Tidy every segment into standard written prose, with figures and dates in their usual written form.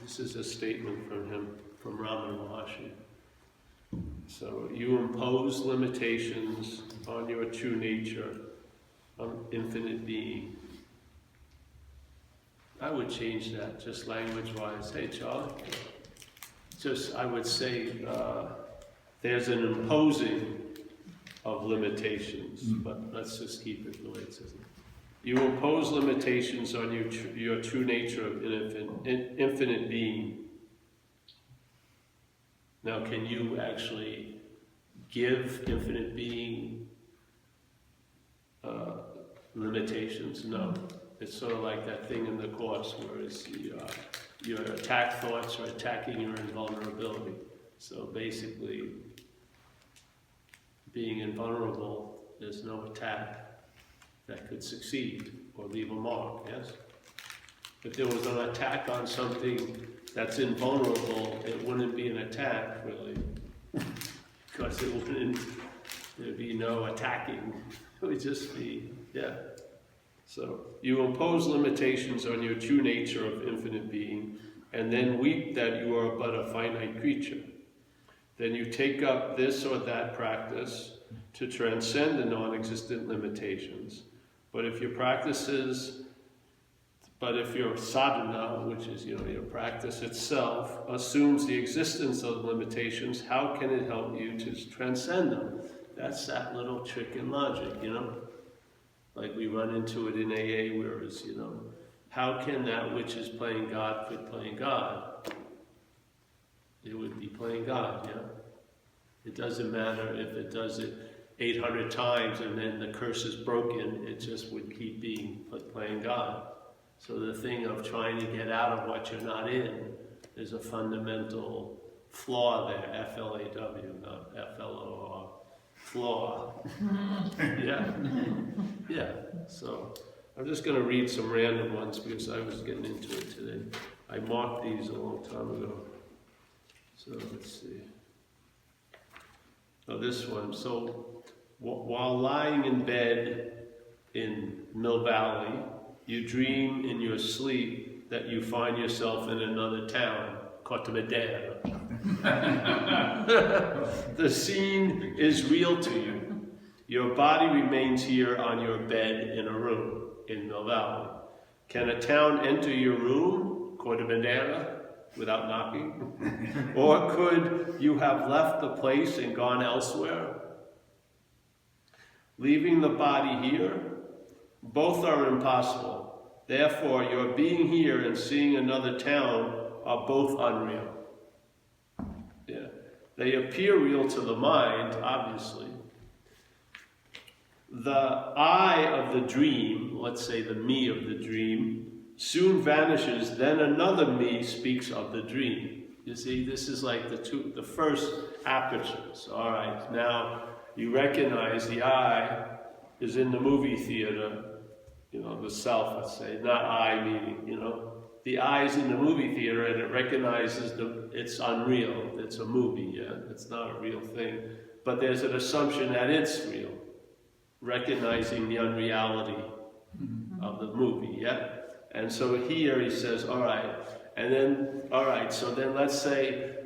This is a statement from him, from Wascher. So you impose limitations on your true nature, on infinite being. I would change that, just language-wise. Hey, Charlie. Just, I would say, there's an imposing of limitations, but let's just keep it the way it says. You impose limitations on your true nature of infinite being. Now, can you actually give infinite being limitations? No. It's sort of like that thing in the Course where your attack thoughts are attacking your invulnerability. So basically, being invulnerable, there's no attack that could succeed or leave a mark, yes? If there was an attack on something that's invulnerable, it wouldn't be an attack, really. Because there'd be no attacking. It would just be, yeah. So, you impose limitations on your true nature of infinite being, and then weep that you are but a finite creature. Then you take up this or that practice to transcend the non-existent limitations. But if your sadhana, which is your practice itself, assumes the existence of limitations, how can it help you to transcend them? That's that little trick in logic, Like we run into it in AA, whereas, how can that which is playing God quit playing God? It would be playing God, yeah? It doesn't matter if it does it 800 times and then the curse is broken, it just would keep being playing God. So the thing of trying to get out of what you're not in is a fundamental flaw there, F-L-A-W, not F-L-O-R, flaw. Yeah, yeah. So I'm just going to read some random ones because I was getting into it today. I marked these a long time ago. So let's see. Oh, this one. So while lying in bed in Noe Valley, you dream in your sleep that you find yourself in another town, Cortamedera. The scene is real to you. Your body remains here on your bed in a room in Noe Valley. Can a town enter your room, Cortamedera, without knocking? Or could you have left the place and gone elsewhere? Leaving the body here, both are impossible. Therefore, your being here and seeing another town are both unreal. Yeah. They appear real to the mind, obviously. The I of the dream, let's say the me of the dream, soon vanishes, then another me speaks of the dream. You see, this is like the first apertures. All right, now you recognize the I is in the movie theater, the self, let's say, not I meaning, the I is in the movie theater and it recognizes it's unreal, it's a movie, yeah, it's not a real thing. But there's an assumption that it's real, recognizing the unreality of the movie, yeah? And so here he says, all right, and then, all right, so then let's say,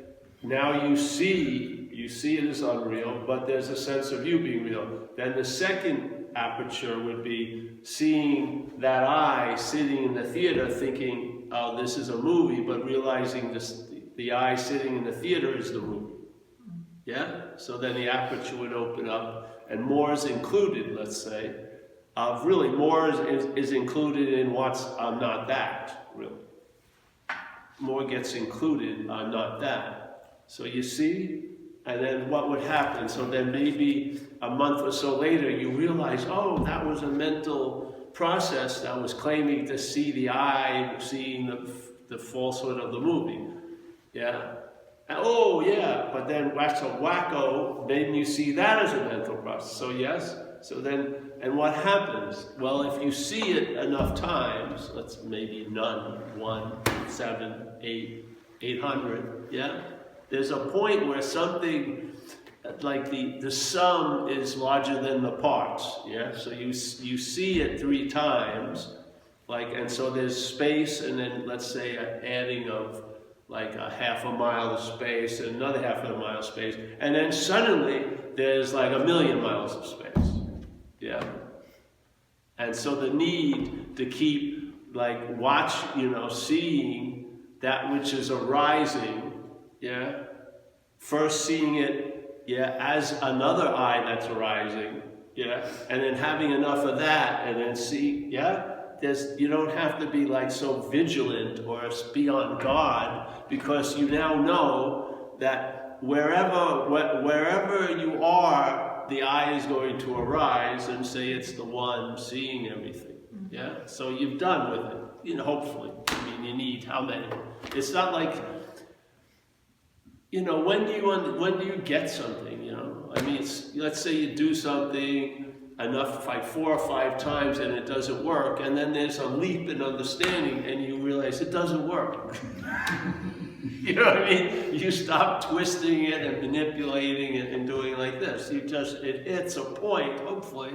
now you see it as unreal, but there's a sense of you being real. Then the second aperture would be seeing that I sitting in the theater thinking, oh, this is a movie, but realizing the I sitting in the theater is the movie. Yeah? So then the aperture would open up, and more is included, let's say. Really, more is included in what's I'm not that, really. More gets included, I'm not that. So you see? And then what would happen? So then maybe a month or so later, you realize, oh, that was a mental process that was claiming to see the I, seeing the falsehood of the movie. Yeah? And, oh, yeah, but then that's a wacko, then you see that as a mental process. So yes? So then, and what happens? Well, if you see it enough times, let's maybe none, 1, 7, 8, 800, yeah? There's a point where something, like the sum is larger than the parts, yeah? So you see it 3 times, and so there's space, and then let's say an adding of like a half a mile of space and another half of a mile of space, and then suddenly there's like 1,000,000 miles of space. Yeah. And so the need to keep like seeing that which is arising, yeah, first seeing it, yeah, as another I that's arising, yeah, and then having enough of that, and then see, yeah, you don't have to be like so vigilant or be on guard, because you now know that wherever you are, the I is going to arise and say it's the one seeing everything. Yeah, so you've done with it, hopefully. I mean, you need how many? It's not like, when do you get something? I mean, let's say you do something enough, like 4 or 5 times, and it doesn't work, and then there's a leap in understanding, and you realize it doesn't work. You know what I mean? You stop twisting it and manipulating it and doing like this. It hits a point, hopefully,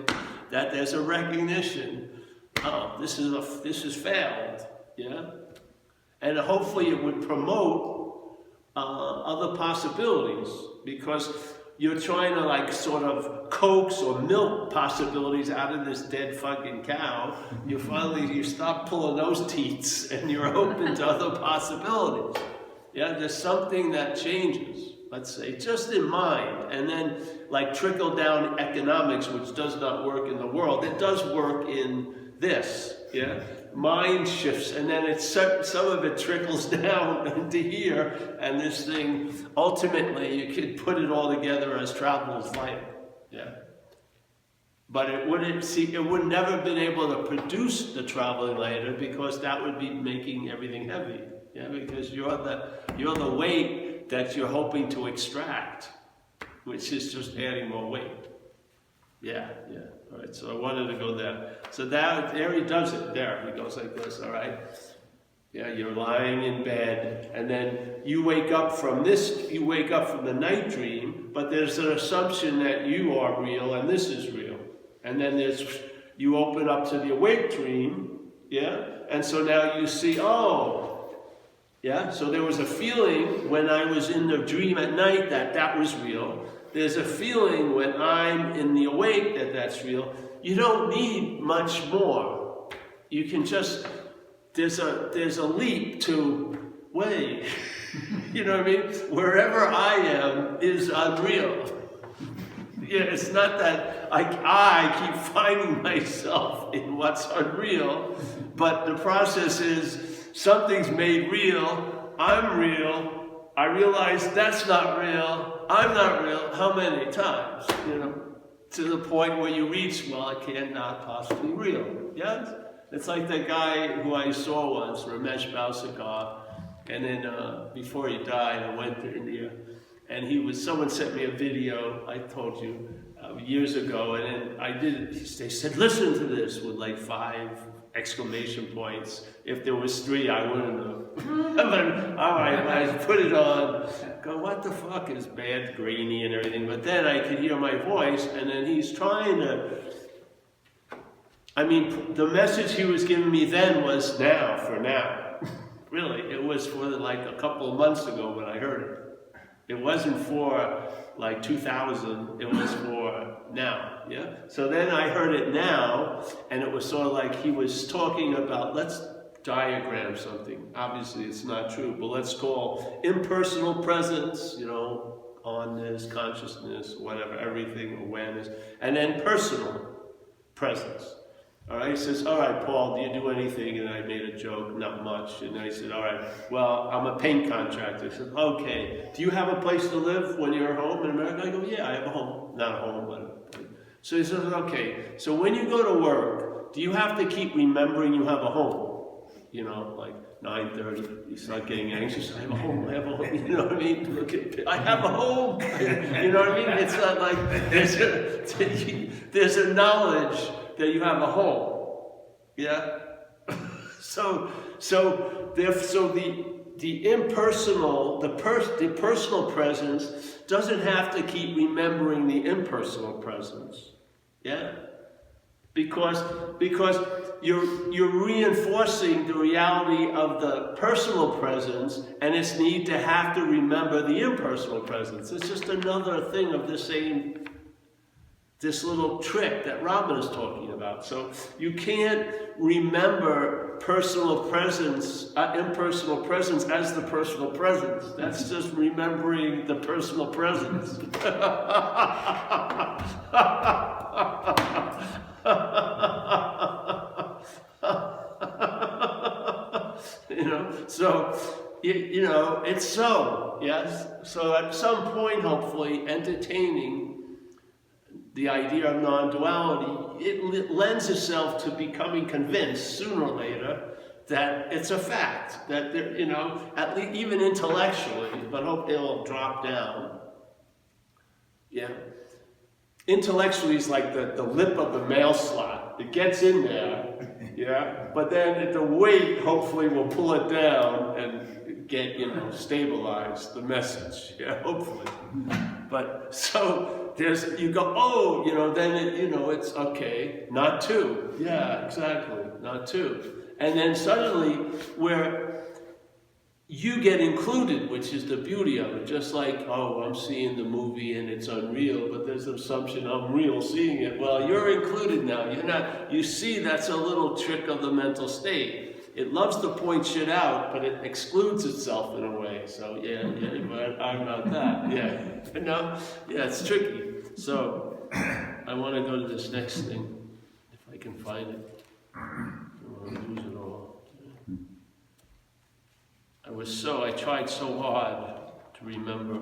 that there's a recognition. Oh, this is failed. Yeah, and hopefully it would promote other possibilities, because you're trying to like sort of coax or milk possibilities out of this dead fucking cow. You stop pulling those teats and you're open to other possibilities. Yeah, there's something that changes, let's say, just in mind, and then like trickle down economics, which does not work in the world. It does work in this, yeah? Mind shifts, and then some of it trickles down into here, and this thing, ultimately, you could put it all together as traveler's light, yeah? But it would never been able to produce the traveling lighter, because that would be making everything heavy, yeah? Because you're the weight that you're hoping to extract, which is just adding more weight. Yeah. All right, so I wanted to go there. So there he does it. There, he goes like this, all right? Yeah, you're lying in bed, and then you wake up from the night dream, but there's an assumption that you are real and this is real. And then you open up to the awake dream, yeah? And so now you see, yeah? So there was a feeling when I was in the dream at night that was real. There's a feeling when I'm in the awake that's real. You don't need much more. You can just, there's a leap to, wait, you know what I mean? Wherever I am is unreal. Yeah, it's not that I keep finding myself in what's unreal, but the process is something's made real, I'm real, I realize that's not real, I'm not real, how many times, to the point where you reach, well, it cannot possibly be real, yes? It's like the guy who I saw once, Ramesh Balsekar, and then before he died, I went to India, and someone sent me a video, I told you, years ago, and then they said, listen to this, with like 5 exclamation points. If there was 3, I wouldn't have. But, all right, I put it on, go, what the fuck is bad, grainy and everything, but then I could hear my voice, and then he's trying to, the message he was giving me then was for now. Really, it was for like a couple of months ago when I heard it. It wasn't for like 2000, it was for now, yeah? So then I heard it now, and it was sort of like he was talking about, let's diagram something. Obviously it's not true, but let's call impersonal presence, onness, consciousness, whatever, everything, awareness, and then personal presence. All right, he says, all right, Paul, do you do anything? And I made a joke, not much. And then he said, all right, well, I'm a paint contractor. He said, okay, do you have a place to live when you're home in America? I go, yeah, I have a home. Not a home, but... So he says, okay, so when you go to work, do you have to keep remembering you have a home? Like 9:30, you start getting anxious, I have a home, you know what I mean? I have a home, you know what I mean? It's not like, there's a knowledge that you have a home, yeah? So the impersonal, the personal presence doesn't have to keep remembering the impersonal presence, yeah? because you're reinforcing the reality of the personal presence and its need to have to remember the impersonal presence. It's just another thing of this little trick that Robin is talking about. So you can't remember personal presence, impersonal presence as the personal presence. That's just remembering the personal presence. It's so, yes? So at some point, hopefully, entertaining the idea of non-duality, it lends itself to becoming convinced sooner or later that it's a fact, that there, at least even intellectually, but hope it'll drop down. Yeah. Intellectually is like the lip of the mail slot. It gets in there, yeah, but then the weight hopefully will pull it down and get, stabilize the message, yeah, hopefully. But so you go, then it's okay, not two. Yeah, exactly, not two. And then suddenly where you get included, which is the beauty of it, just like, I'm seeing the movie and it's unreal, but there's an assumption I'm real seeing it. Well, you're included now. You're not, you see, that's a little trick of the mental state. It loves to point shit out, but it excludes itself in a way. So yeah, I'm about that. Yeah, yeah, it's tricky. So I want to go to this next thing, if I can find it. I don't want to lose it all. I tried so hard to remember.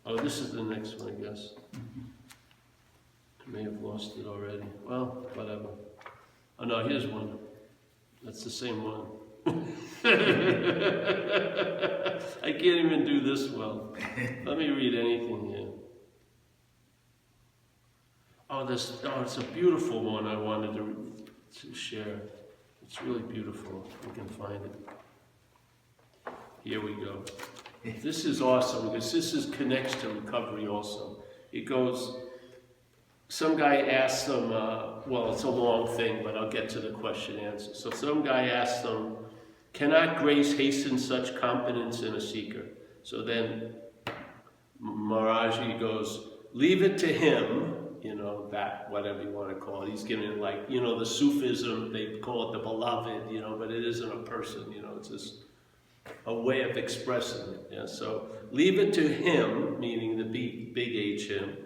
Oh, this is the next one, I guess. I may have lost it already. Well, whatever. Oh no, here's one. That's the same one. I can't even do this well. Let me read anything here. It's a beautiful one I wanted to share. It's really beautiful. If we can find it. Here we go. This is awesome because this connects to recovery also. It goes, some guy asks them, it's a long thing, but I'll get to the question and answer. So some guy asks them, cannot grace hasten such competence in a seeker? So then Maharaji goes, leave it to him, that, whatever you want to call it. He's giving it like, the Sufism, they call it the beloved, but it isn't a person, it's just a way of expressing it. Yeah? So leave it to him, meaning the big H him.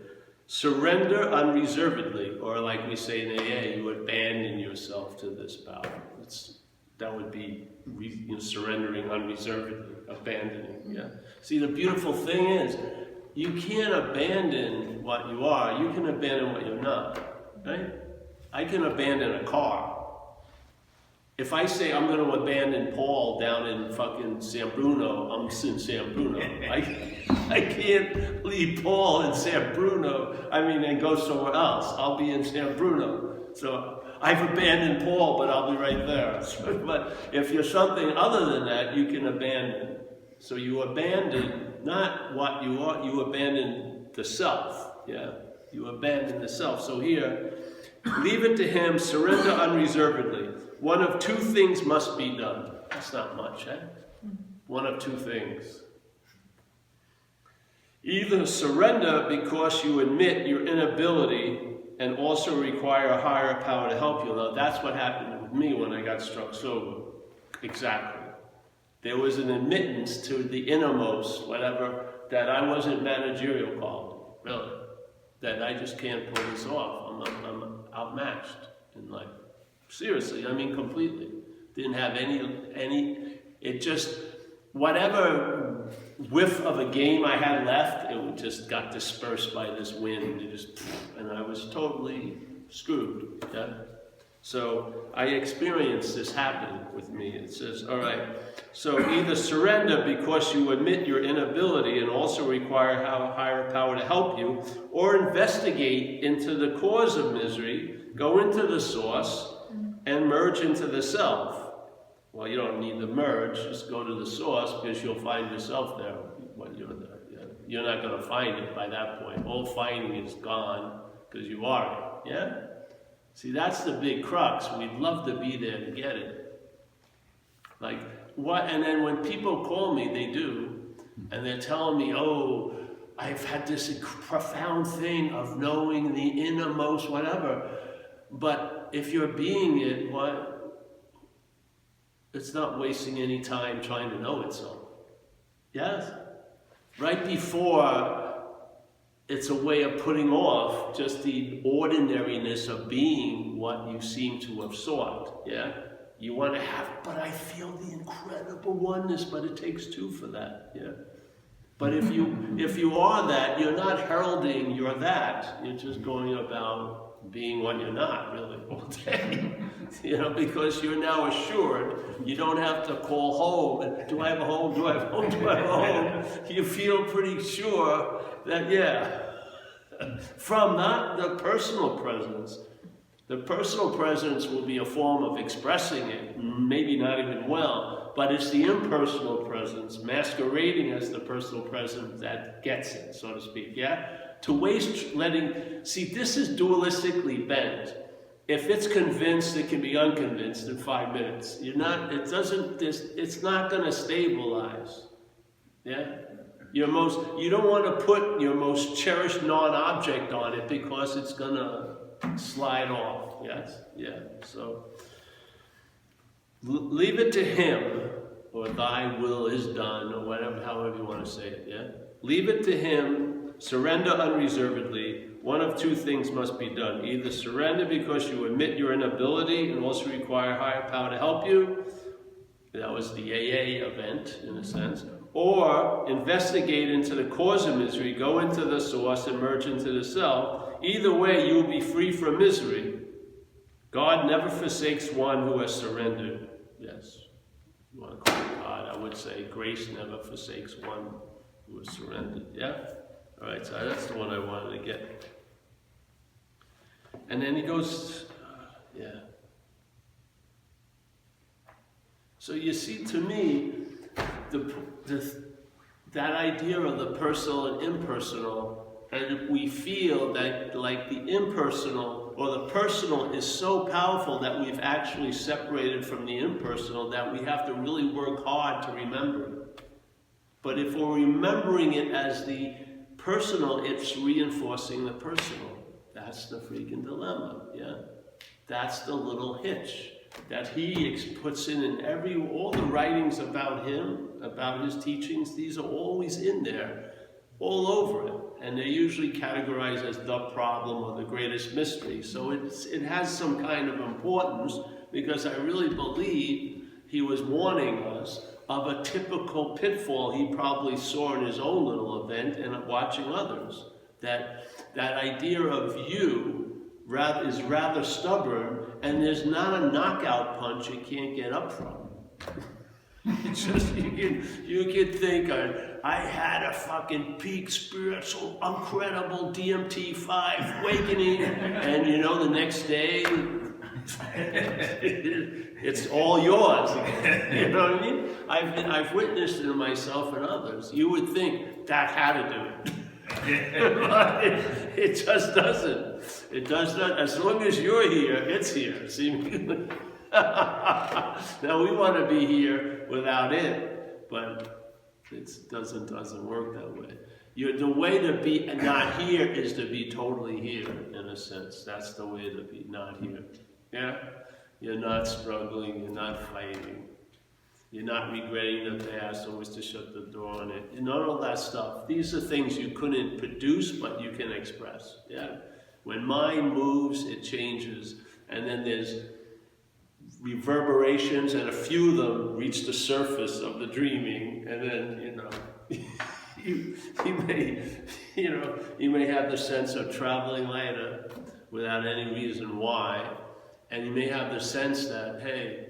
Surrender unreservedly, or like we say in AA, you abandon yourself to this power. That would be surrendering unreservedly, abandoning. Yeah. See, the beautiful thing is, you can't abandon what you are. You can abandon what you're not. Right? I can abandon a car. If I say I'm going to abandon Paul down in fucking San Bruno, I'm in San Bruno. I can't leave Paul in San Bruno, and go somewhere else. I'll be in San Bruno. So I've abandoned Paul, but I'll be right there. But if you're something other than that, you can abandon. So you abandon not what you are, you abandon the self. Yeah, you abandon the self. So here, leave it to him, surrender unreservedly. One of two things must be done. That's not much, eh? One of two things. Either surrender because you admit your inability and also require a higher power to help you. Now, that's what happened with me when I got struck sober. Exactly. There was an admittance to the innermost, whatever, that I wasn't managerial quality, really. That I just can't pull this off. I'm outmatched in life. Seriously, completely. Didn't have any, it just, whatever whiff of a game I had left, it just got dispersed by this wind. And I was totally screwed. Yeah? So I experienced this happening with me. It says, all right, so either surrender because you admit your inability and also require a higher power to help you, or investigate into the cause of misery, go into the source, and merge into the self. Well, you don't need to merge, just go to the source because you'll find yourself there when you're there. Yeah? You're not going to find it by that point. All finding is gone because you are it. Yeah? See, that's the big crux. We'd love to be there to get it. Like, what? And then when people call me, they do, and they're telling me, oh, I've had this profound thing of knowing the innermost, whatever. But if you're being it, what? It's not wasting any time trying to know it so. Yes? Right before, it's a way of putting off just the ordinariness of being what you seem to have sought. Yeah? You want to have, but I feel the incredible oneness, but it takes two for that. Yeah? But if you are that, you're not heralding you're that. You're just going about being what you're not, really, all day. You know, because you're now assured. You don't have to call home. And, do I have a home? Do I have a home? Do I have a home? You feel pretty sure that, yeah. From not the personal presence. The personal presence will be a form of expressing it, maybe not even well, but it's the impersonal presence, masquerading as the personal presence, that gets it, so to speak, yeah? To waste see, this is dualistically bent. If it's convinced, it can be unconvinced in 5 minutes. It's not going to stabilize, yeah? You don't want to put your most cherished non-object on it because it's going to slide off. Yes, yeah. So leave it to him, or thy will is done, or whatever, however you want to say it. Yeah, leave it to him. Surrender unreservedly. One of two things must be done: either surrender because you admit your inability and also require higher power to help you. That was the AA event, in a sense. Or investigate into the cause of misery, go into the source, and merge into the self. Either way, you will be free from misery. God never forsakes one who has surrendered. Yes, you want to call it God, I would say grace never forsakes one who has surrendered. Yeah? All right, so that's the one I wanted to get. And then he goes, yeah. So you see, to me, that idea of the personal and impersonal, and we feel that like the impersonal or the personal is so powerful that we've actually separated from the impersonal that we have to really work hard to remember it. But if we're remembering it as the personal, it's reinforcing the personal. That's the freaking dilemma, yeah? That's the little hitch that he puts in all the writings about him, about his teachings. These are always in there, all over it. And they're usually categorized as the problem or the greatest mystery. So it has some kind of importance, because I really believe he was warning us of a typical pitfall he probably saw in his own little event and watching others. That idea of you is rather stubborn, and there's not a knockout punch it can't get up from. It's just, you can think, I had a fucking peak spiritual, incredible DMT-5 awakening, and you know, the next day, it's all yours. You know what I mean? I've witnessed it in myself and others. You would think that had to do it. But it just doesn't. It does not. As long as you're here, it's here. See? Now we want to be here without it, but it doesn't work that way. The way to be not here is to be totally here, in a sense. That's the way to be not here. Yeah? You're not struggling, you're not fighting. You're not regretting the past, always to shut the door on it. And all that stuff. These are things you couldn't produce, but you can express. Yeah? When mind moves, it changes. And then there's reverberations, and a few of them reach the surface of the dreaming. And then, you know, you may have the sense of traveling later without any reason why. And you may have the sense that, hey,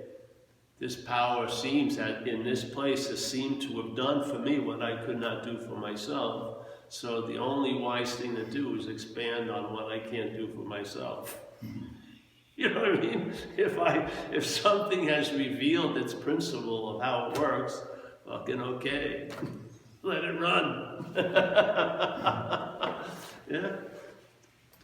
this power seems that in this place has seemed to have done for me what I could not do for myself. So the only wise thing to do is expand on what I can't do for myself. You know what I mean? If something has revealed its principle of how it works, fucking okay. Let it run. Yeah?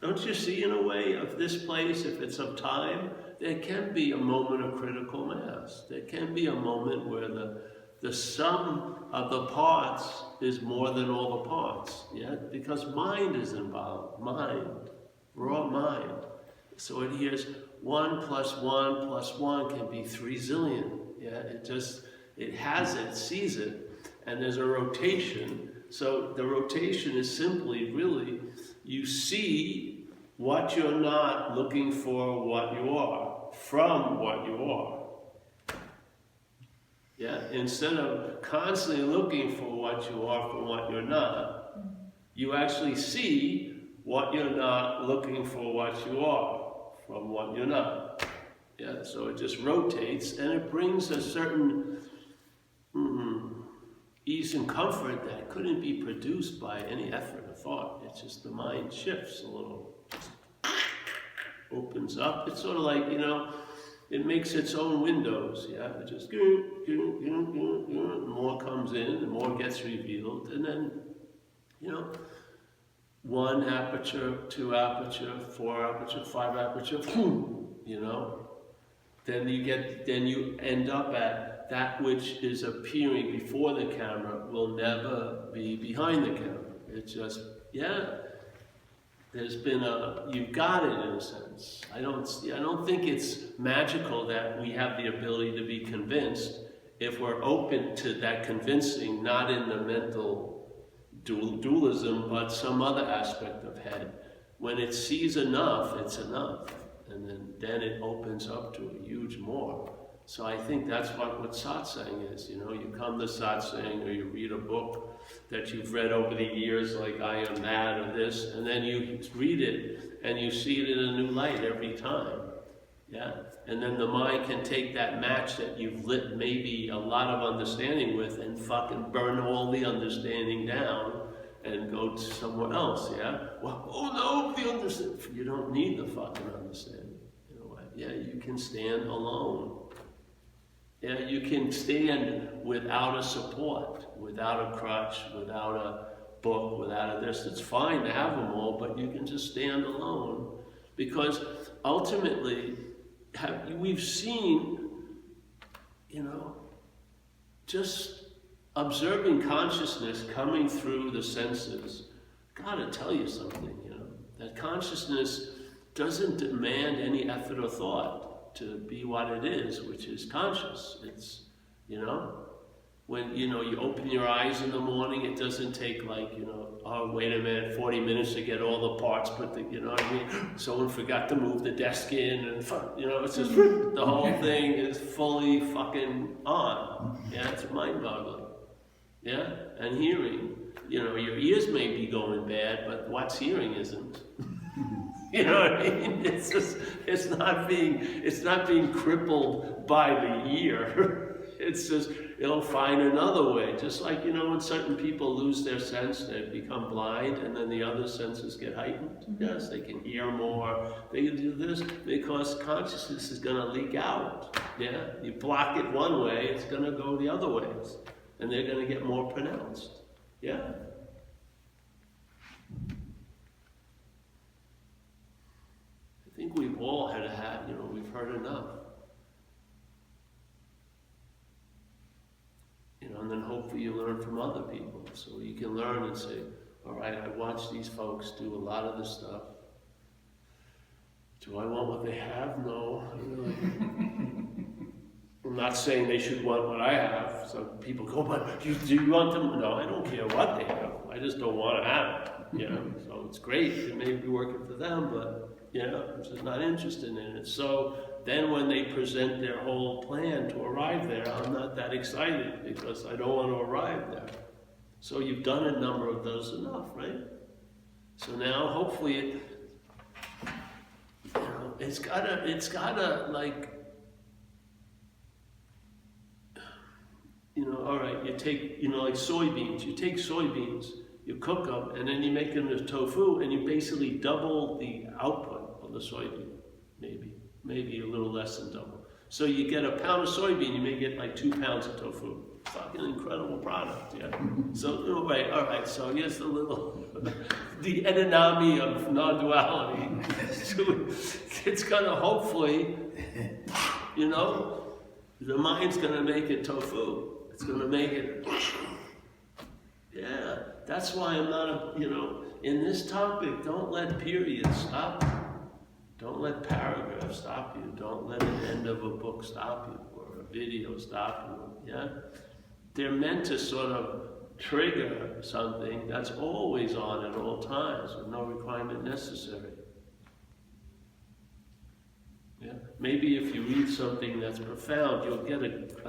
Don't you see, in a way, of this place, if it's of time, there can be a moment of critical mass. There can be a moment where the sum of the parts is more than all the parts, yeah? Because mind is involved, mind, raw mind. So it hears 1 + 1 + 1 can be 3 zillion, yeah? It has it, sees it, and there's a rotation. So the rotation is simply, really, you see what you're not looking for what you are, from what you are. Yeah, instead of constantly looking for what you are from what you're not, you actually see what you're not looking for what you are from what you're not. Yeah, so it just rotates, and it brings a certain ease and comfort that couldn't be produced by any effort or thought. It's just the mind shifts a little, just opens up. It's sort of like, it makes its own windows, yeah? It just, more comes in, and more gets revealed, and then, 1 aperture, 2 aperture, 4 aperture, 5 aperture, Then you end up at that which is appearing before the camera will never be behind the camera. It's just, there's been you've got it in a sense. I don't think it's magical that we have the ability to be convinced if we're open to that convincing, not in the mental dualism, but some other aspect of head. When it sees enough, it's enough. And then it opens up to a huge more. So I think that's what satsang is. You come to satsang, or you read a book that you've read over the years, like I Am That or this, and then you read it and you see it in a new light every time. Yeah? And then the mind can take that match that you've lit maybe a lot of understanding with and fucking burn all the understanding down and go to somewhere else, yeah? Well, oh no, the understanding. You don't need the fucking understanding, in a way. Yeah, you can stand alone. Yeah, you can stand without a support, without a crutch, without a book, without a this. It's fine to have them all, but you can just stand alone. Because ultimately, we've seen, just observing consciousness coming through the senses, gotta tell you something, that consciousness doesn't demand any effort or thought to be what it is, which is conscious. It's, when, you open your eyes in the morning, it doesn't take like, oh, wait a minute, 40 minutes to get all the parts put the, someone forgot to move the desk in, and, it's just, the whole thing is fully fucking on. Yeah, it's mind-boggling. Yeah, and hearing, your ears may be going bad, but what's hearing isn't. You know what I mean? It's just, it's not being crippled by the ear. It's just, it'll find another way. Just like, when certain people lose their sense, they become blind, and then the other senses get heightened. Yes, they can hear more, they can do this, because consciousness is gonna leak out. Yeah, you block it one way, it's gonna go the other ways, and they're gonna get more pronounced. Yeah. I think we've all had, we've heard enough. And then hopefully you learn from other people. So you can learn and say, all right, I watched these folks do a lot of this stuff. Do I want what they have? No. I'm not saying they should want what I have. Some people go, but do you want them? No, I don't care what they have. I just don't want to have it. So it's great. It may be working for them, but I'm just not interested in it. So then when they present their whole plan to arrive there, I'm not that excited because I don't want to arrive there. So you've done a number of those enough, right? So now hopefully it's gotta like, all right, you take, like soybeans, you take soybeans, you cook them, and then you make them as tofu, and you basically double the output of the soybean, maybe a little less than double. So you get a pound of soybean, you may get like 2 pounds of tofu. fucking incredible product, yeah. So, anyway, all right, so here's the little, the enemy of non-duality. So it's gonna hopefully, you know, the mind's gonna make it tofu. It's gonna make it, yeah. That's why I'm not, you know, in this topic, don't let periods stop you. Don't let paragraphs stop you. Don't let an end of a book stop you, or a video stop you, yeah? They're meant to sort of trigger something that's always on at all times, with no requirement necessary. Yeah? Maybe if you read something that's profound, you'll get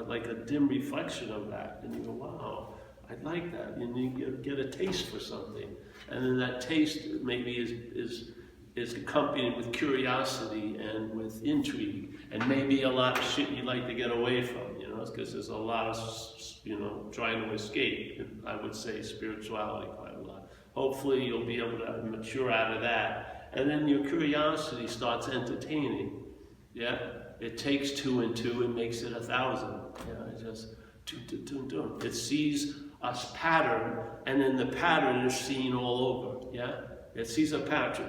like a dim reflection of that, and you go, wow, I like that, and you get a taste for something. And then that taste maybe is accompanied with curiosity and with intrigue, and maybe a lot of shit you'd like to get away from, you know, because there's a lot of, you know, trying to escape, I would say, spirituality quite a lot. Hopefully you'll be able to mature out of that, and then your curiosity starts entertaining, yeah? It takes 2 and 2 and makes it 1,000, yeah? It just, it sees a pattern, and then the pattern is seen all over, yeah? It sees a pattern,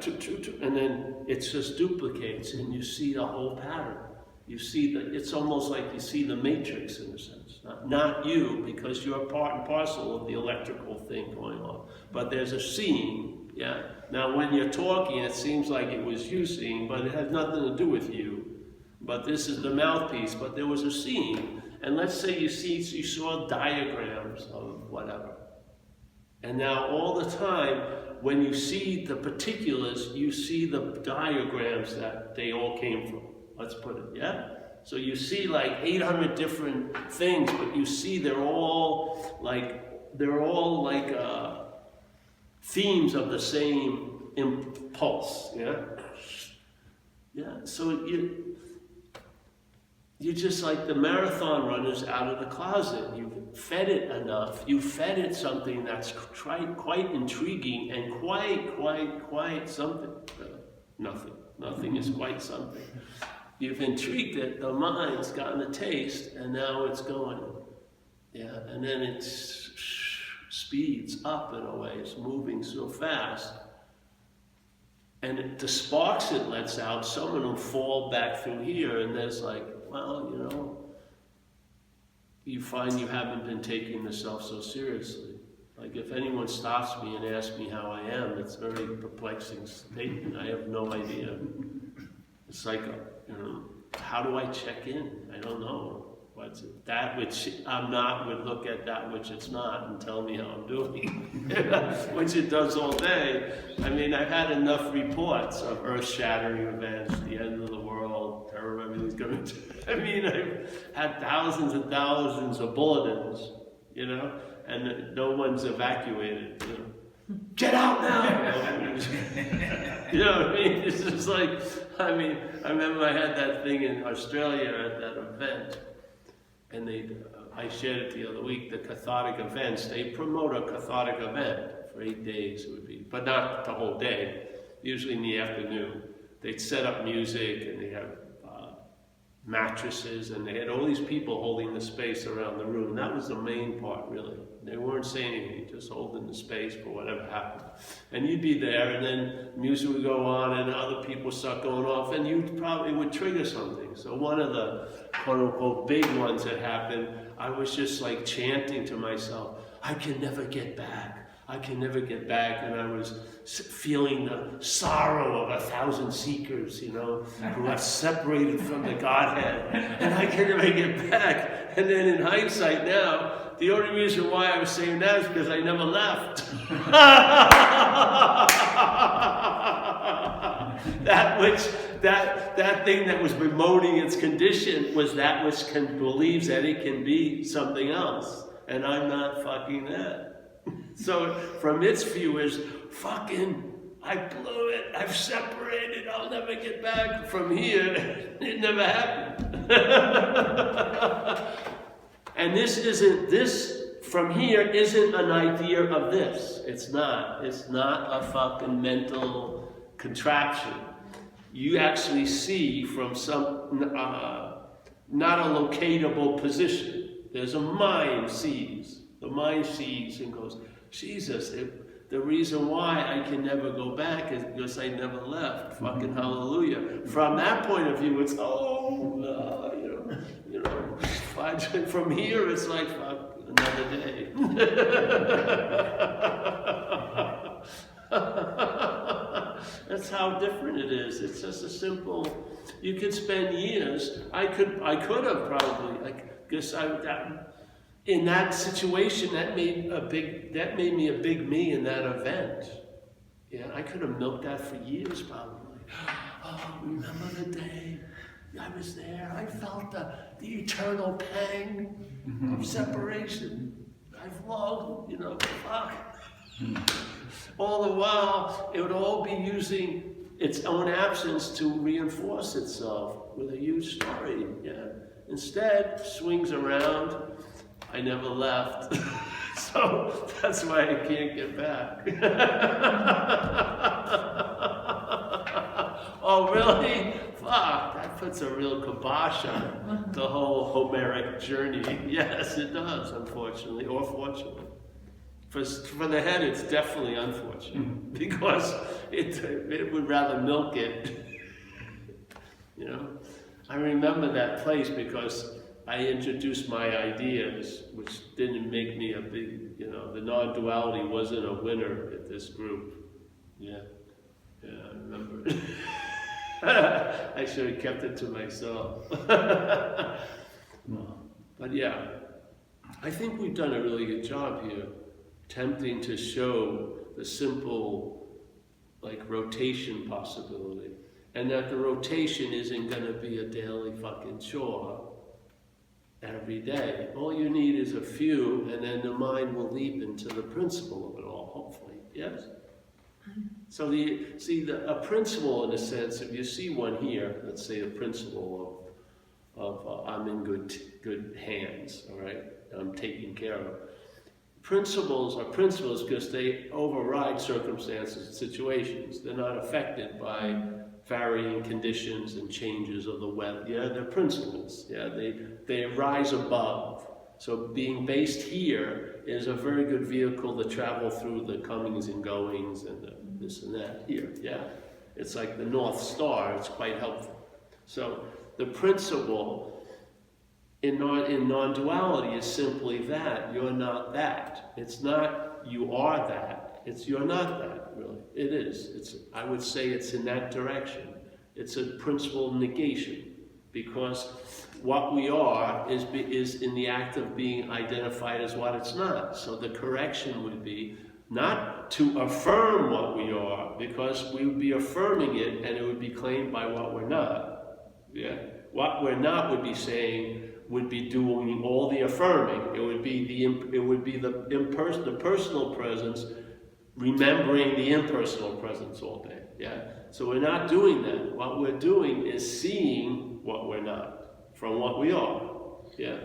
and then it just duplicates, and you see the whole pattern. You see it's almost like you see the matrix in a sense. Not you, because you're part and parcel of the electrical thing going on. But there's a seeing, yeah? Now when you're talking, it seems like it was you seeing, but it has nothing to do with you. But this is the mouthpiece, but there was a seeing. And let's say you saw diagrams of whatever. And now all the time, when you see the particulars, you see the diagrams that they all came from. Let's put it, yeah? So you see like 800 different things, but you see they're all like themes of the same impulse, yeah? Yeah, so you're just like the marathon runners out of the closet. You've fed it enough. You fed it something that's quite intriguing and quite something. Nothing. Nothing is quite something. You've intrigued it. The mind's gotten a taste, and now it's going. Yeah, and then it speeds up in a way. It's moving so fast. And the sparks it lets out, some of them fall back through here, and there's like, well, you know, you find you haven't been taking the self so seriously. Like if anyone stops me and asks me how I am, it's a very perplexing statement. I have no idea. It's like, you know, how do I check in? I don't know. What's it? That which I'm not would look at that which it's not and tell me how I'm doing, which it does all day. I mean, I've had enough reports of earth-shattering events, the end of the world, terror, everything's going to. I mean, I've had thousands and thousands of bulletins, you know, and no one's evacuated. You know, get out now! You know what I mean? It's just like, I mean, I remember I had that thing in Australia at that event. And I shared it the other week, the cathartic events. They promote a cathartic event for 8 days, it would be, but not the whole day, usually in the afternoon. They'd set up music, and they have mattresses, and they had all these people holding the space around the room. That was the main part, really. They weren't saying anything, just holding the space for whatever happened. And you'd be there, and then music would go on, and other people start going off, and you probably would trigger something. So one of the quote-unquote big ones that happened, I was just like chanting to myself, I can never get back. I can never get back, and I was feeling the sorrow of 1,000 seekers, you know, who are separated from the Godhead, and I can never get back. And then in hindsight now, the only reason why I was saying that is because I never left. that thing that was bemoaning its condition was that which believes that it can be something else, and I'm not fucking that. So from its view is, fucking, I blew it, I've separated, I'll never get back. From here, it never happened. And this from here isn't an idea of this. It's not a fucking mental contraction. You actually see from some, not a locatable position. There's a mind sees. The mind sees and goes, Jesus, the reason why I can never go back is because I never left. Fucking hallelujah. From that point of view, it's, from here, it's like, fuck, another day. That's how different it is. It's just a simple, you could spend years, I could have probably, in that situation, that made me a big me in that event. Yeah, I could have milked that for years probably. Oh, remember the day I was there? I felt the eternal pang of separation. I've longed, fuck. All the while, it would all be using its own absence to reinforce itself with a huge story. Yeah. Instead, swings around. I never left, so that's why I can't get back. Oh, really? Fuck, that puts a real kibosh on the whole Homeric journey. Yes, it does, unfortunately, or fortunately. For the head, it's definitely unfortunate, because it would rather milk it. I remember that place because I introduced my ideas, which didn't make me a big, the non-duality wasn't a winner at this group. Yeah, I remember. I should have kept it to myself. But yeah, I think we've done a really good job here, attempting to show the simple, rotation possibility. And that the rotation isn't going to be a daily fucking chore every day. All you need is a few, and then the mind will leap into the principle of it all, hopefully. Yes? So a principle, in a sense, if you see one here, let's say the principle of I'm in good hands, all right? I'm taken care of. Principles are principles because they override circumstances and situations. They're not affected by varying conditions and changes of the weather. Yeah, they're principles. Yeah, they rise above. So being based here is a very good vehicle to travel through the comings and goings and this and that here. Yeah, it's like the North Star. It's quite helpful. So the principle in non-duality is simply that. You're not that. It's not you are that. It's you're not that, really. It is. I would say it's in that direction. It's a principle negation, because what we are is in the act of being identified as what it's not. So the correction would be not to affirm what we are, because we would be affirming it and it would be claimed by what we're not. Yeah? What we're not would be saying, would be doing all the affirming. It would be the personal presence remembering the impersonal presence all day. Yeah. So we're not doing that. What we're doing is seeing what we're not from what we are. Yeah.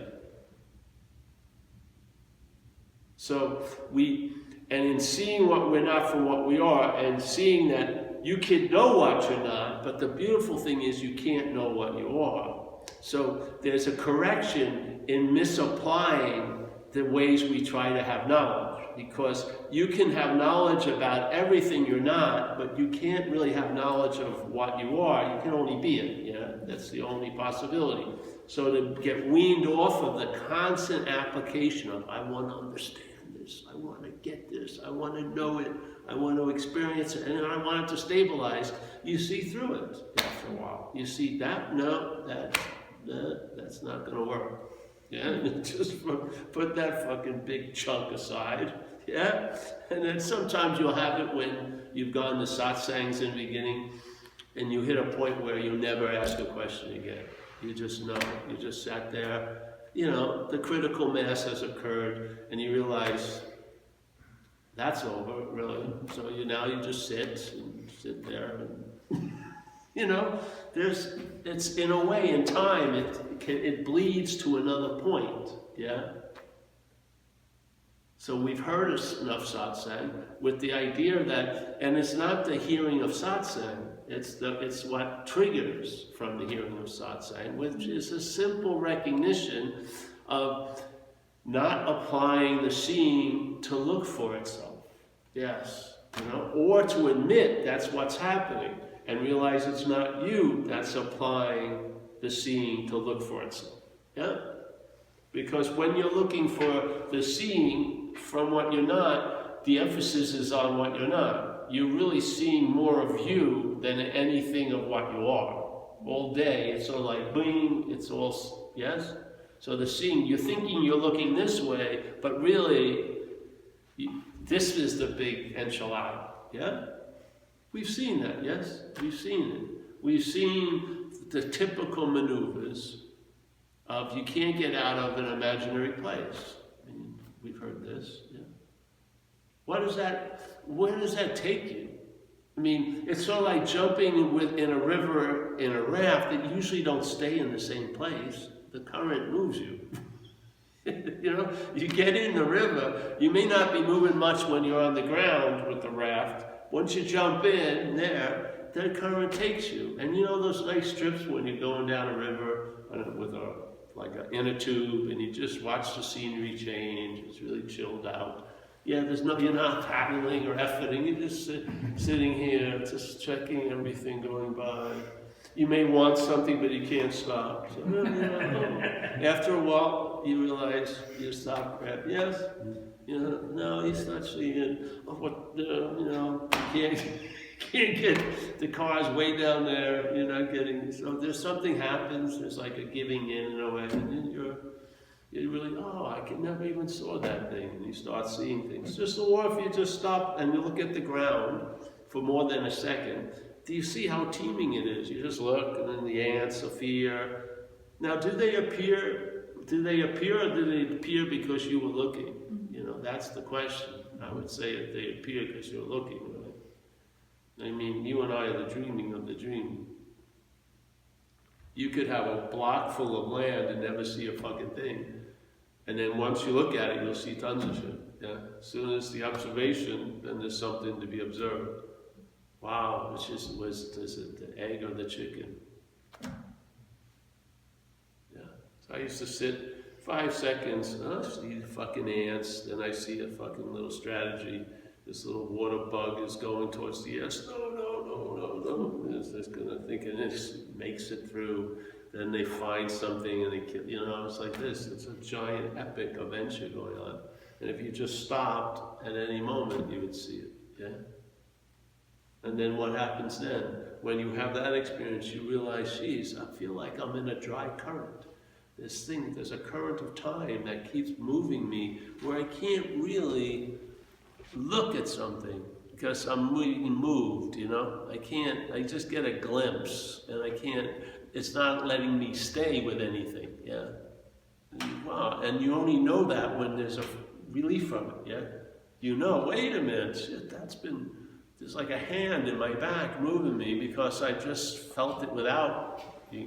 So and in seeing what we're not from what we are, and seeing that you can know what you're not, but the beautiful thing is you can't know what you are. So there's a correction in misapplying the ways we try to have knowledge, because you can have knowledge about everything you're not, but you can't really have knowledge of what you are. You can only be it. Yeah, that's the only possibility. So to get weaned off of the constant application of I want to understand this, I want to get this, I want to know it, I want to experience it, and I want it to stabilize. You see through it after a while. You see that, no, that's not going to work. Yeah, just put that fucking big chunk aside. Yeah, and then sometimes you'll have it when you've gone to satsangs in the beginning, and you hit a point where you never ask a question again. You just know. You just sat there. The critical mass has occurred, and you realize that's over, really. So now you just sit there, and it's in a way, in time, it bleeds to another point. Yeah. So we've heard enough satsang with the idea that, and it's not the hearing of satsang, it's what triggers from the hearing of satsang, which is a simple recognition of not applying the seeing to look for itself. Yes, or to admit that's what's happening and realize it's not you that's applying the seeing to look for itself. Yeah? Because when you're looking for the seeing from what you're not, the emphasis is on what you're not. You're really seeing more of you than anything of what you are. All day, it's sort of like, boom, it's all, yes? So the seeing, you're thinking you're looking this way, but really, this is the big enchilada, yeah? We've seen that, yes? We've seen it. We've seen the typical maneuvers of you can't get out of an imaginary place. I mean, we've heard this, yeah? Where does that take you? I mean, it's sort of like jumping in a river in a raft that usually don't stay in the same place. The current moves you. You get in the river, you may not be moving much when you're on the ground with the raft. Once you jump in there, the current takes you. And those nice trips when you're going down a river in a tube and you just watch the scenery change, it's really chilled out. Yeah, you're not paddling or efforting, you're just sitting here, just checking everything going by. You may want something, but you can't stop. So, after a while, you realize you stop. Yes, no, you start seeing you can't get the car's way down there. You're not getting. So there's something happens. There's like a giving in a way, and then you're really, I never even saw that thing, and you start seeing things. Or if you just stop and you look at the ground for more than a second. Do you see how teeming it is? You just look, and then the ants appear. Now, do they appear, or do they appear because you were looking? That's the question. I would say that they appear because you're looking, right? I mean, you and I are the dreaming of the dream. You could have a block full of land and never see a fucking thing. And then once you look at it, you'll see tons of shit. Yeah? As soon as the observation, then there's something to be observed. Wow, is it the egg or the chicken? Yeah. So I used to sit 5 seconds, see the fucking ants, then I see a fucking little strategy. This little water bug is going towards the ants. No. It's gonna think, and it makes it through. Then they find something and they kill, it's like this. It's a giant epic adventure going on. And if you just stopped at any moment, you would see it, yeah? And then what happens then? When you have that experience, you realize, geez, I feel like I'm in a dry current. There's a current of time that keeps moving me where I can't really look at something because I'm being moved, I just get a glimpse and it's not letting me stay with anything, yeah? Wow, and you only know that when there's a relief from it, yeah? Wait a minute, shit, there's like a hand in my back moving me because I just felt it without.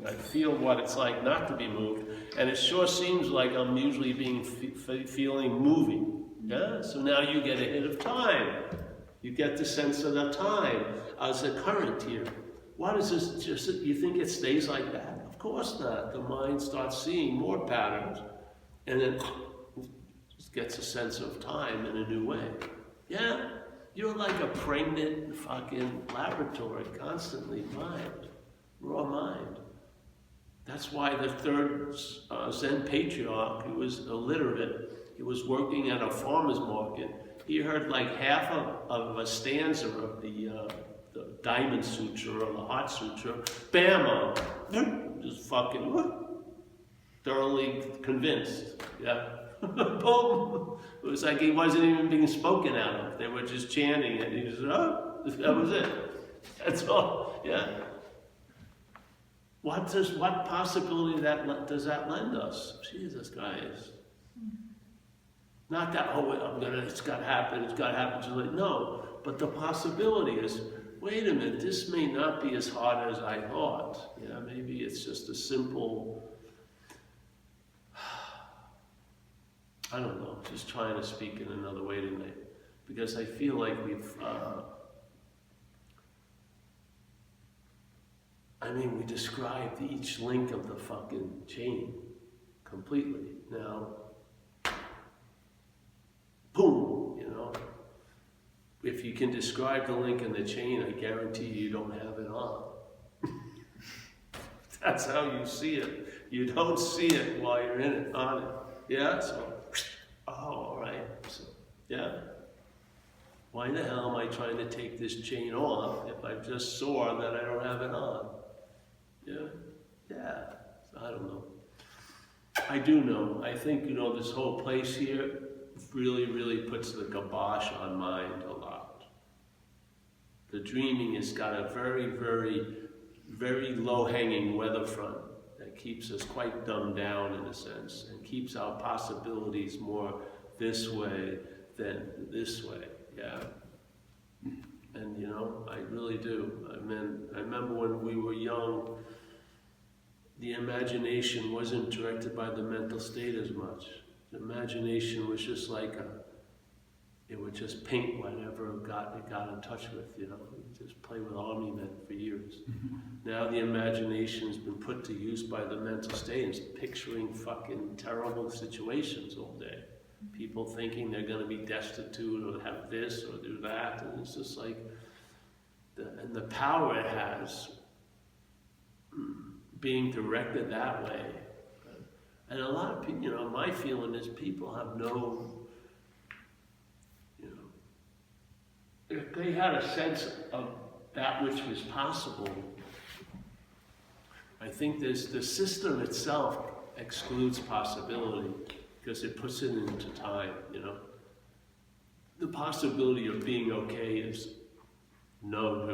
I feel what it's like not to be moved, and it sure seems like I'm usually feeling moving. Yeah. So now you get a hit of time. You get the sense of the time as a current here. What is this? You think it stays like that? Of course not. The mind starts seeing more patterns, and then just gets a sense of time in a new way. Yeah. You're like a pregnant fucking laboratory, constantly mind, raw mind. That's why the third Zen patriarch, who was illiterate, he was working at a farmer's market. He heard like half of a stanza of the Diamond Suture or the Heart Suture. Bam! Just fucking thoroughly convinced. Yeah. Boom! It was like he wasn't even being spoken out of. They were just chanting it. He just, that was it. That's all. Yeah. What possibility does that lend us? Jesus Christ. Not that, it's got to happen. No, but the possibility is, wait a minute, this may not be as hard as I thought. Yeah, maybe it's just a simple, I don't know, just trying to speak in another way tonight. Because I feel like we described each link of the fucking chain completely. Now, boom, you know. If you can describe the link in the chain, I guarantee you don't have it on. That's how you see it. You don't see it while you're in it, on it. Yeah, so, oh, all right. So, yeah. Why the hell am I trying to take this chain off if I just saw that I don't have it on? Yeah, yeah. So I don't know. I do know. I think, you know, this whole place here really, really puts the kibosh on mind a lot. The dreaming has got a very, very, very low-hanging weather front that keeps us quite dumbed down in a sense and keeps our possibilities more this way than this way, yeah. And you know, I really do. I mean, I remember when we were young, the imagination wasn't directed by the mental state as much. The imagination was just like it would just paint whatever it got in touch with, you know. It would just play with army men for years. Now the imagination's been put to use by the mental state. It's picturing fucking terrible situations all day. People thinking they're going to be destitute or have this or do that, and it's just like, and the power it has being directed that way. And a lot of people, you know, my feeling is people have no, you know, if they had a sense of that which was possible, I think the system itself excludes possibility because it puts it into time, you know. The possibility of being okay is no,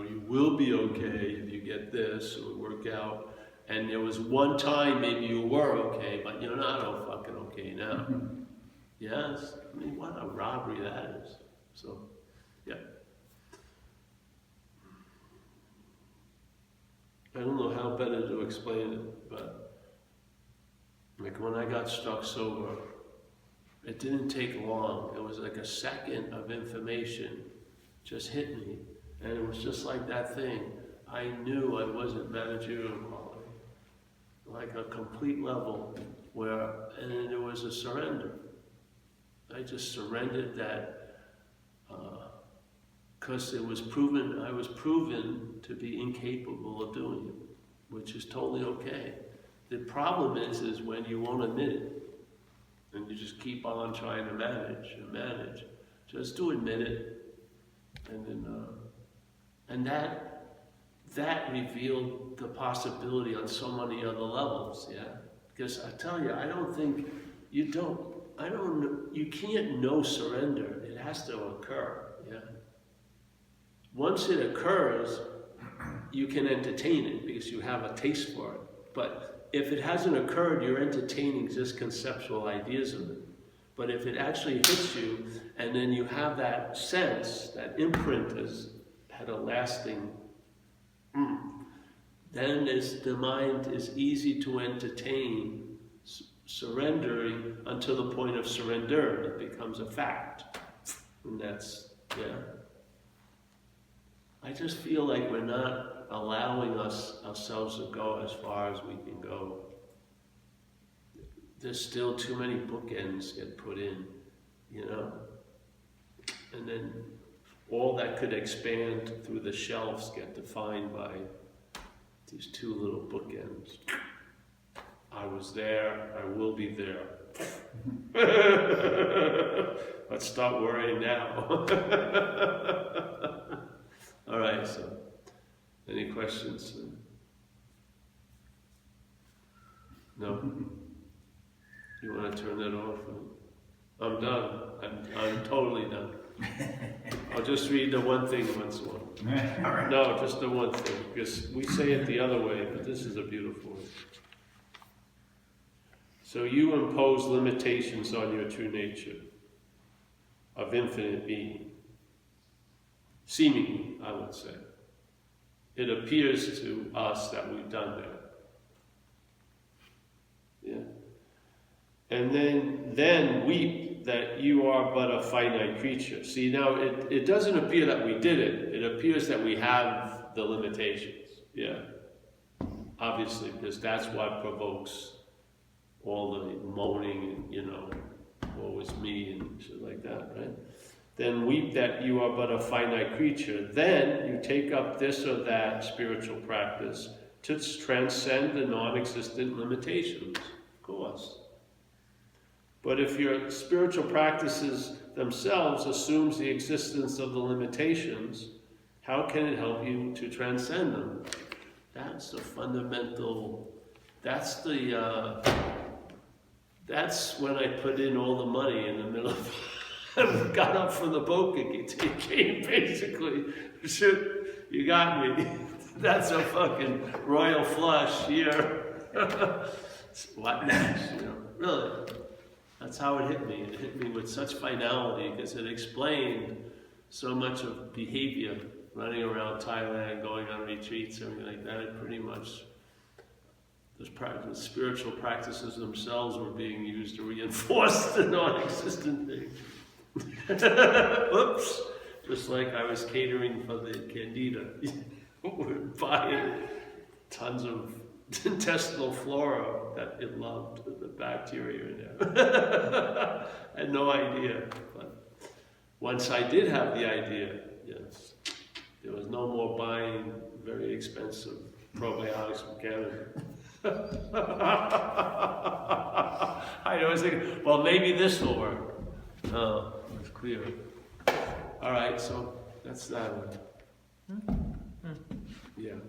you will be okay if you get this or work out. And there was one time maybe you were okay, but you're not fucking okay now. Yes, I mean, what a robbery that is. So, yeah. I don't know how better to explain it, but like when I got struck sober, it didn't take long. It was like a second of information just hit me. And it was just like that thing. I knew I wasn't managerial quality. Like a complete level where, and then there was a surrender. I just surrendered that because it was proven, I was proven to be incapable of doing it, which is totally okay. The problem is when you won't admit it, and you just keep on trying to manage and manage. Just to admit it, and then, and that revealed the possibility on so many other levels, yeah? Because I tell you, I don't think, you can't know surrender. It has to occur, yeah? Once it occurs, you can entertain it because you have a taste for it. But if it hasn't occurred, you're entertaining just conceptual ideas of it. But if it actually hits you, and then you have that sense, that imprint has had a lasting, then the mind is easy to entertain, surrendering until the point of surrender. It becomes a fact. And that's, yeah. I just feel like we're not allowing ourselves to go as far as we can go. There's still too many bookends get put in, you know? And then all that could expand through the shelves get defined by these two little bookends. I was there, I will be there. Let's start worrying now. All right, so any questions? No? You want to turn that off? I'm done. I'm totally done. I'll just read the one thing once more. Right. No, just the one thing, because we say it the other way, but this is a beautiful one. So you impose limitations on your true nature of infinite being. Seemingly, I would say. It appears to us that we've done that. Yeah. And then weep that you are but a finite creature. See, now it doesn't appear that we did it. It appears that we have the limitations. Yeah. Obviously, because that's what provokes all the moaning and, you know, woe is me and shit like that, right? Then weep that you are but a finite creature. Then you take up this or that spiritual practice to transcend the non-existent limitations, of course. But if your spiritual practices themselves assumes the existence of the limitations, how can it help you to transcend them? That's the fundamental, that's when I put in all the money in the middle of got up from the boat game, basically. Shoot, you got me. That's a fucking royal flush here. What next? You know, really. That's how it hit me. It hit me with such finality because it explained so much of behavior, running around Thailand, going on retreats, everything like that. It pretty much, the spiritual practices themselves were being used to reinforce the non-existent thing. Oops! Just like I was catering for the candida. We're buying tons of intestinal flora that it loved, the bacteria in there. I had no idea. But once I did have the idea, yes, there was no more buying very expensive probiotics from Canada. I was thinking, well, maybe this will work. No, it's clear. All right, so that's that one. Yeah.